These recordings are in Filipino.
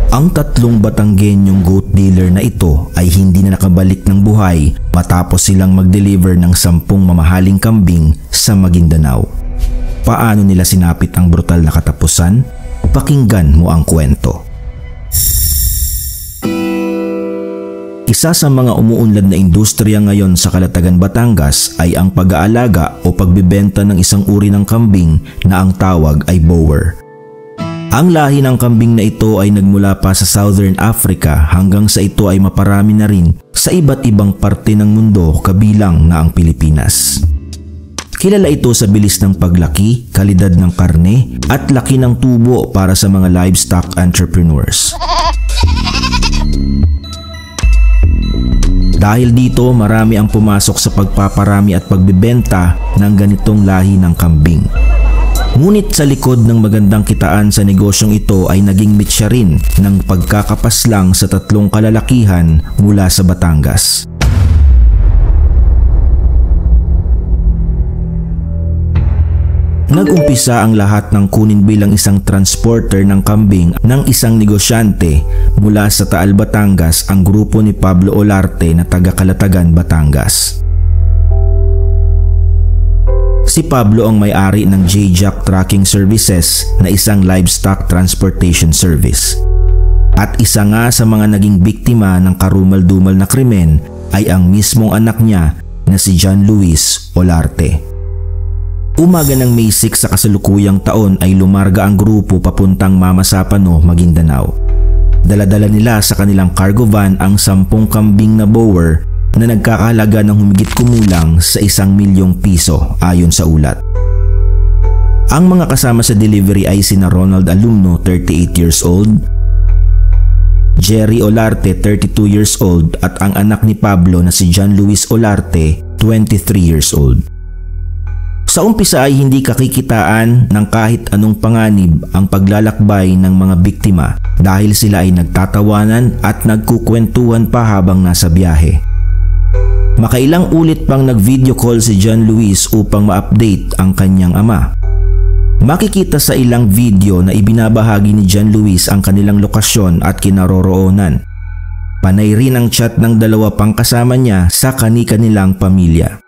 Ang tatlong Batanggenyong goat dealer na ito ay hindi na nakabalik ng buhay matapos silang mag-deliver ng 10 mamahaling kambing sa Maguindanao. Paano nila sinapit ang brutal na katapusan? Pakinggan mo ang kwento. Isa sa mga umuunlad na industriya ngayon sa Calatagan, Batangas ay ang pag-aalaga o pagbibenta ng isang uri ng kambing na ang tawag ay Boer. Ang lahi ng kambing na ito ay nagmula pa sa Southern Africa hanggang sa ito ay maparami na rin sa iba't ibang parte ng mundo kabilang na ang Pilipinas. Kilala ito sa bilis ng paglaki, kalidad ng karne at laki ng tubo para sa mga livestock entrepreneurs. Dahil dito, marami ang pumasok sa pagpaparami at pagbebenta ng ganitong lahi ng kambing. Ngunit sa likod ng magandang kitaan sa negosyong ito ay naging mitya rin ng pagkakapaslang sa 3 kalalakihan mula sa Batangas. Nag-umpisa ang lahat ng kunin bilang isang transporter ng kambing ng isang negosyante mula sa Taal, Batangas, ang grupo ni Pablo Olarte na taga Calatagan, Batangas. Si Pablo ang may-ari ng J-Jack Tracking Services na isang livestock transportation service. At isa nga sa mga naging biktima ng karumal-dumal na krimen ay ang mismong anak niya na si John Luis Olarte. Umaga ng May 6 sa kasalukuyang taon ay lumarga ang grupo papuntang Mamasapano, Maguindanao. Dala-dala nila sa kanilang cargo van ang 10 kambing na Boer na nagkakahalaga ng humigit kumulang sa 1 milyong piso ayon sa ulat. Ang mga kasama sa delivery ay sina Ronald Alumno, 38 years old, Jerry Olarte, 32 years old at ang anak ni Pablo na si John Luis Olarte, 23 years old. Sa umpisa ay hindi kakikitaan ng kahit anong panganib ang paglalakbay ng mga biktima dahil sila ay nagtatawanan at nagkukwentuhan pa habang nasa biyahe. Makailang ulit pang nag-video call si John Luis upang ma-update ang kanyang ama. Makikita sa ilang video na ibinabahagi ni John Luis ang kanilang lokasyon at kinaroroonan. Panay rin ang chat ng 2 pang kasama niya sa kani-kanilang pamilya.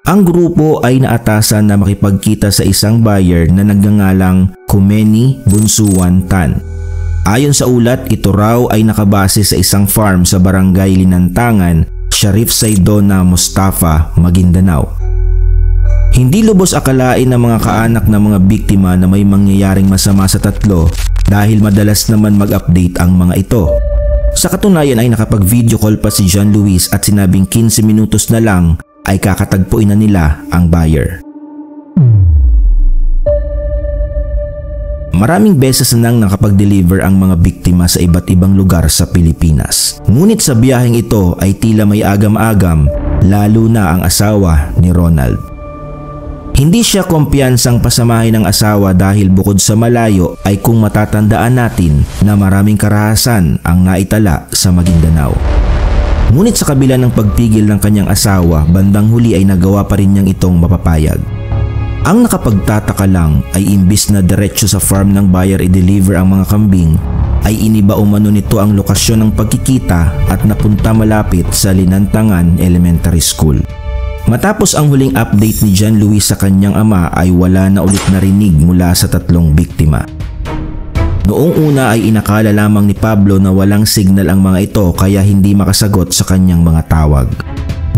Ang grupo ay naatasan na makipagkita sa isang buyer na nagngangalang Kumeni Bunsuan Tan. Ayon sa ulat, ito raw ay nakabase sa isang farm sa barangay Linantangan, Sharif Saidona, Mustafa, Maguindanao. Hindi lubos akalain ng mga kaanak ng mga biktima na may mangyayaring masama sa 3 dahil madalas naman mag-update ang mga ito. Sa katunayan ay nakapag-video call pa si John Luis at sinabing 15 minutos na lang ay kakatagpuin na nila ang buyer. Maraming beses na nang nakapag-deliver ang mga biktima sa iba't ibang lugar sa Pilipinas. Ngunit sa biyaheng ito ay tila may agam-agam, lalo na ang asawa ni Ronald. Hindi siya kumpiyansang pasamahin ng asawa dahil bukod sa malayo ay kung matatandaan natin na maraming karahasan ang naitala sa Maguindanao. Ngunit sa kabila ng pagpigil ng kanyang asawa, bandang huli ay nagawa pa rin niyang itong mapapayag. Ang nakapagtataka lang ay imbis na diretso sa farm ng buyer i-deliver ang mga kambing, ay iniba umano nito ang lokasyon ng pagkikita at napunta malapit sa Linantangan Elementary School. Matapos ang huling update ni John Luis sa kanyang ama ay wala na ulit narinig mula sa 3 biktima. Noong una ay inakala lamang ni Pablo na walang signal ang mga ito kaya hindi makasagot sa kanyang mga tawag.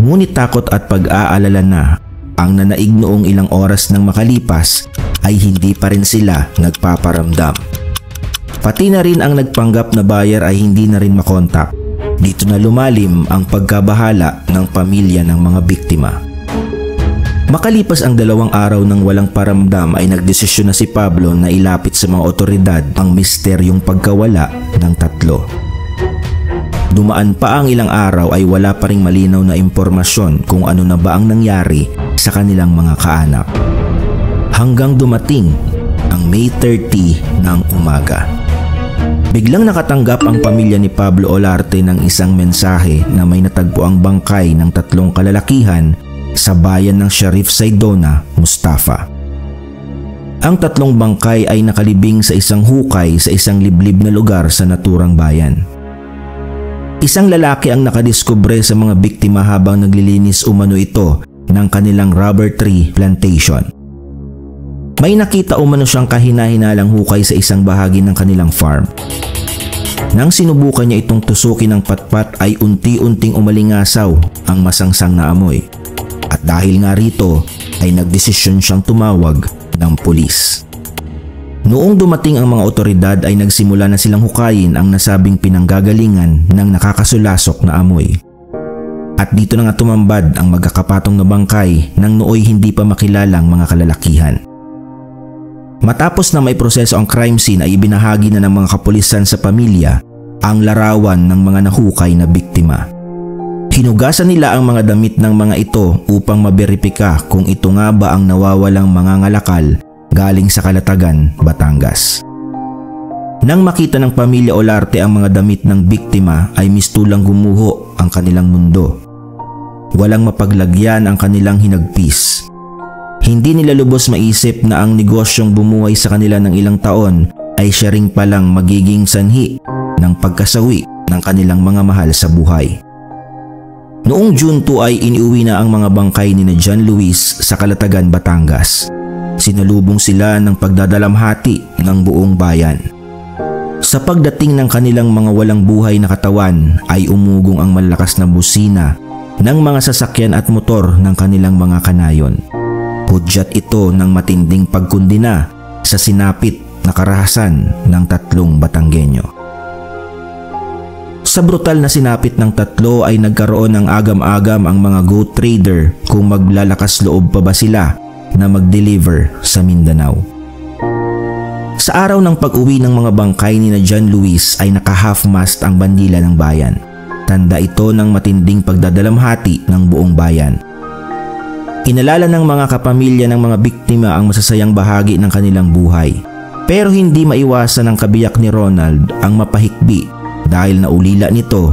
Ngunit takot at pag-aalala na ang nanaig noong ilang oras nang makalipas ay hindi pa rin sila nagpaparamdam. Pati na rin ang nagpanggap na buyer ay hindi na rin makontak. Dito na lumalim ang pagkabahala ng pamilya ng mga biktima. Makalipas ang 2 araw ng walang paramdam ay nagdesisyon na si Pablo na ilapit sa mga otoridad ang misteryong pagkawala ng 3. Dumaan pa ang ilang araw ay wala pa ring malinaw na impormasyon kung ano na ba ang nangyari sa kanilang mga kaanak. Hanggang dumating ang May 30 ng umaga. Biglang nakatanggap ang pamilya ni Pablo Olarte ng isang mensahe na may natagpo ang bangkay ng 3 kalalakihan sa bayan ng Sharif Saidona, Mustafa. Ang 3 bangkay ay nakalibing sa isang hukay sa isang liblib na lugar sa naturang bayan. Isang lalaki ang nakadiskubre sa mga biktima habang naglilinis umano ito ng kanilang rubber tree plantation. May nakita umano siyang kahina-hinalang hukay sa isang bahagi ng kanilang farm. Nang sinubukan niya itong tusukin ng patpat ay unti-unting umalingasaw ang masangsang na amoy. At dahil nga rito ay nagdesisyon siyang tumawag ng pulis. Noong dumating ang mga otoridad ay nagsimula na silang hukayin ang nasabing pinanggagalingan ng nakakasulasok na amoy. At dito na nga tumambad ang magkakapatong na bangkay ng nooy hindi pa makilalang mga kalalakihan. Matapos na may proseso ang crime scene ay ibinahagi na ng mga kapulisan sa pamilya ang larawan ng mga nahukay na biktima. Hinugasan nila ang mga damit ng mga ito upang maberipika kung ito nga ba ang nawawalang mga ngalakal galing sa Calatagan, Batangas. Nang makita ng pamilya Olarte ang mga damit ng biktima ay mistulang gumuho ang kanilang mundo. Walang mapaglagyan ang kanilang hinagpis. Hindi nila lubos maisip na ang negosyong bumuhay sa kanila ng ilang taon ay siya ring palang magiging sanhi ng pagkasawi ng kanilang mga mahal sa buhay. Noong June 2 ay iniuwi na ang mga bangkay ni John Luis sa Calatagan, Batangas. Sinalubong sila ng pagdadalamhati ng buong bayan. Sa pagdating ng kanilang mga walang buhay na katawan ay umugong ang malakas na busina ng mga sasakyan at motor ng kanilang mga kanayon. Hudyat ito ng matinding pagkundina sa sinapit na karahasan ng 3 Batanggenyo. Sa brutal na sinapit ng 3 ay nagkaroon ng agam-agam ang mga goat trader kung maglalakas loob pa ba sila na mag-deliver sa Mindanao. Sa araw ng pag-uwi ng mga bangkay ni John Luis ay naka-half-mast ang bandila ng bayan. Tanda ito ng matinding pagdadalamhati ng buong bayan. Inalala ng mga kapamilya ng mga biktima ang masasayang bahagi ng kanilang buhay. Pero hindi maiwasan ng kabiyak ni Ronald ang mapahikbi dahil naulila nito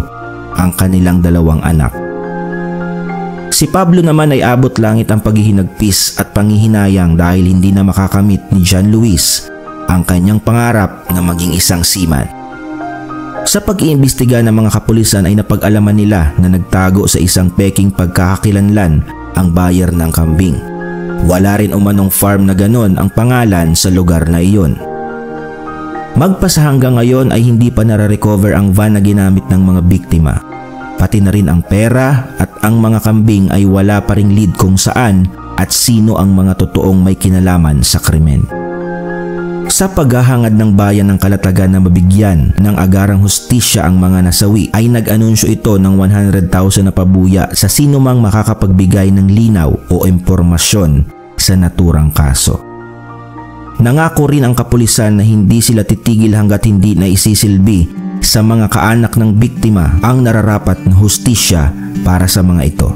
ang kanilang 2 anak. Si Pablo naman ay abot langit ang paghihinagpis at panghihinayang dahil hindi na makakamit ni John Luis ang kanyang pangarap na maging isang seaman. Sa pag-iimbestiga ng mga kapulisan ay napag-alaman nila na nagtago sa isang peking pagkakakilanlan ang buyer ng kambing. Wala rin umanong farm na ganon ang pangalan sa lugar na iyon. Magpasa hanggang ngayon ay hindi pa nare-recover ang van na ginamit ng mga biktima. Pati na rin ang pera at ang mga kambing ay wala pa ring lead kung saan at sino ang mga totoong may kinalaman sa krimen. Sa paghahangad ng bayan ng Calatagan na mabigyan ng agarang hustisya ang mga nasawi ay nag-anunsyo ito ng 100,000 na pabuya sa sino mang makakapagbigay ng linaw o impormasyon sa naturang kaso. Nangako rin ang kapulisan na hindi sila titigil hanggat hindi na isisilbi sa mga kaanak ng biktima ang nararapat na hustisya para sa mga ito.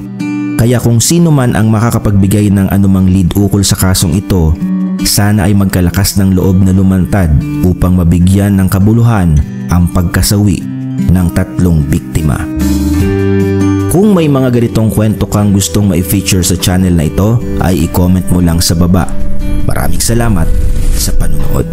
Kaya kung sino man ang makakapagbigay ng anumang lead ukol sa kasong ito, sana ay magkalakas ng loob na lumantad upang mabigyan ng kabuluhan ang pagkasawi ng 3 biktima. Kung may mga ganitong kwento kang gustong ma-feature sa channel na ito, ay i-comment mo lang sa baba. Maraming salamat sa panunood.